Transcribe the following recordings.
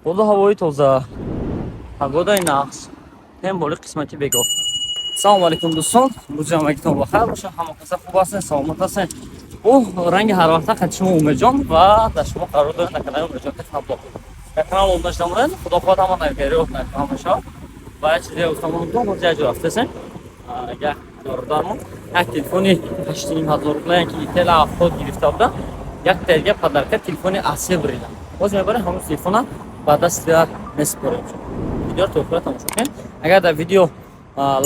Bodu havayı toza. Pagodai naqs. Hem bolik qismati begor. Assalomu alaykum do'stlar. Bu jamoatga baxir bo'lsin. Hamma qilsa xo'p bo'lsin, salomat bo'lsin. Bu rangi har vaqt qatnashmoq Umirjon va dashmo qaror darakan kanal Umirjon tablo. Kanal olmashdan bilan xudo xohlasa hamma berib hamma va sizga ustamon to'g'ri joyga raftasan. Ya yordamim. Ak telefoni 8000 rubl ki telefon giriftabda. Yak terga padarka telefoni asli birida. O'z mebara hamma telefona badastlar nesporim. Video to'g'ri tomosha qiling. Agar da video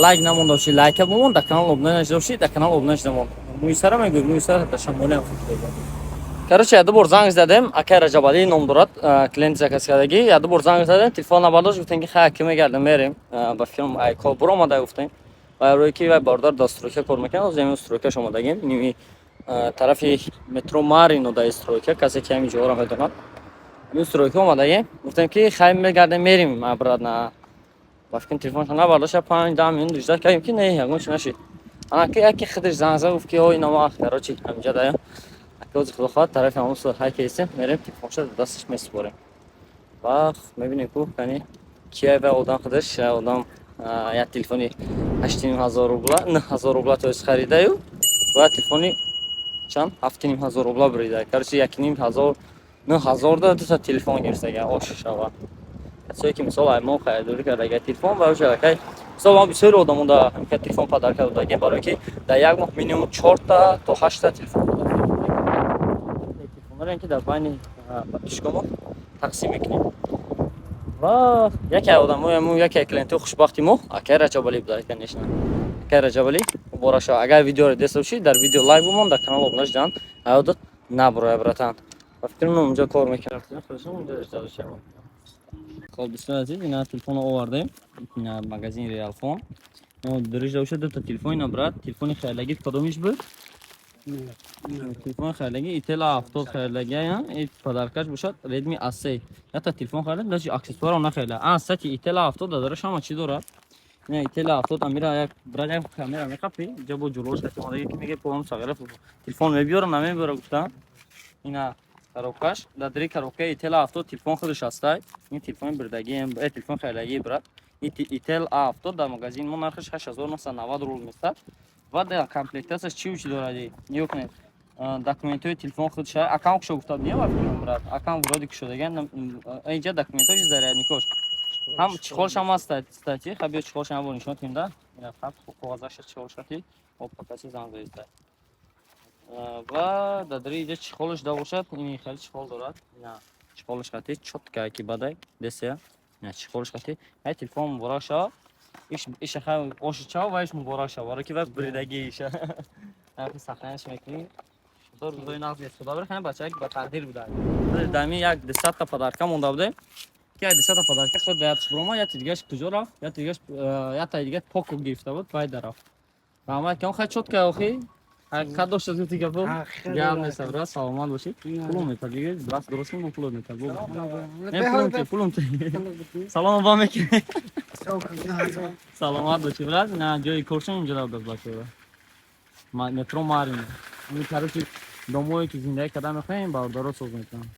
лайк намонда бошед, лайка бомон, дар канал обуна нашда бошед, дар канал обуна нашда бомон. Муисара мегӯем, муисара ташаммуле афуд. Короче, яду бор занг задем, Акай Раҷабалӣ ном дорад, клиент заказкадаги, яду бор занг задем, телефон набардошт, гуфтем ки хай ки мегардем мерем ба филм Айкол буромада гуфтем. Ва рӯи ки вай бордар дастройка кор мекунад, оз земи стройкаш омадагим, ними тарафи метро Марино да стройка, касе ки ҳами ҷоҳора медонад. Ин стройка омадагим, гуфтем ки хай мегардем мерем мабрад на Бафкин телефон хана бардاشت 5-10 минут دیجا کردیم که نه همون چی نشید. آن کی خودش زنگ زد گفت که اوه اینا ما خیراچی همینجا دایم. اکیوز خدا خواهد طرف همون سر های کیسه میریم تلفنش دستش میسپاریم. و میبینیم که کنی کیه و آدم خودش آدم یا تلفنی 8000 روبل 9000 روبل تویش خریده و تلفنی چند 7000 روبل بریده. کارچی 1500 9000 داد تا تلفن گرفته یا آشش آوا. کسایی که مثلا ما خریداری کرده تلفن و شبکه مثلا ما بسیار آدمون که تلفن پدر کرده که برای که در یک ماه مینیمم 4 تا 8 تا تلفن پدر تلفن که در بین پیشگاه تقسیم میکنیم و یکی آدمو یکی کلینت خوشبختی مو اکای رجابالی بوده که نشنه اکای رجابالی مبارک شه اگر ویدیو رو دیده باشید در ویدیو لایو بمون در کانال ابونش جان عادت نبره براتان و فکر کنم اونجا کار میکنه خودشون اونجا اجازه شه خب دوستان عزیز اینا تلفن آوردیم اینا مغازین ریال فون ما درش داشته دو تا تلفن نبرد تلفن خیالگی کدومش بود تلفن خیالگی ایتل 70 خیالگی این پدرکش باشد ردمی اس3 یا تا تلفن خیالگی داشت اکسسوار اون خیلی اس3 ایتل 70 دارش هم چی داره نه ایتل 70 امیر یک برای کامera میخوای جبو جلوش که ما دیگه میگه پون صغیره تلفن میبیارم نمیبره گفتم اینا коробкаш дадри коробка Itel авто телефон худаш ҳастай ин телефони бирдагием телефон хайлагии брат Itel авто дар магазин мо нархаш 8990 рубл места ва дар комплектасияш чи доради нигоҳ кунед документҳои телефон худаш аккаунтшо гуфтад мева брат аккаунт вуроди кушодаган инҷа документҳои зарядникош ҳам чихолш ҳам аст стати хабиё чихолш ҳам бо нишон тинда қоғазаш чихолшати опакаси занзаиста ва дадри иҷа чихолш давошад ин хеле чихол дорад ина чихолш хати чотка ки бадай десе ина чихолш хати ай телефон муборак шава иша хай оши чава ва иш муборак шава вара ки ва бридаги иша ҳам сахранаш мекунӣ дор рӯзои нағз нест худо бирхай бачаак ба тақдир буда дами як 10 та подарка монда будем ки ай 10 та подарка худ даятш бурома я тигаш куҷо рафт я тигаш я та дига поко гирифта буд вай дарафт рамай ки он хай чотка охи Как дошта зути гапо? Гап нест, брат, саломат боши. Пулум мета диге, брат, дурус кун пулум мета. Не пулум те. Салом вам меки. Саломат боши, брат. На ҷои коршон инҷа дав дад бача. Метро Марино. Ин карочи домое ки зиндаги када мехоҳем, бардорот соз мекунам.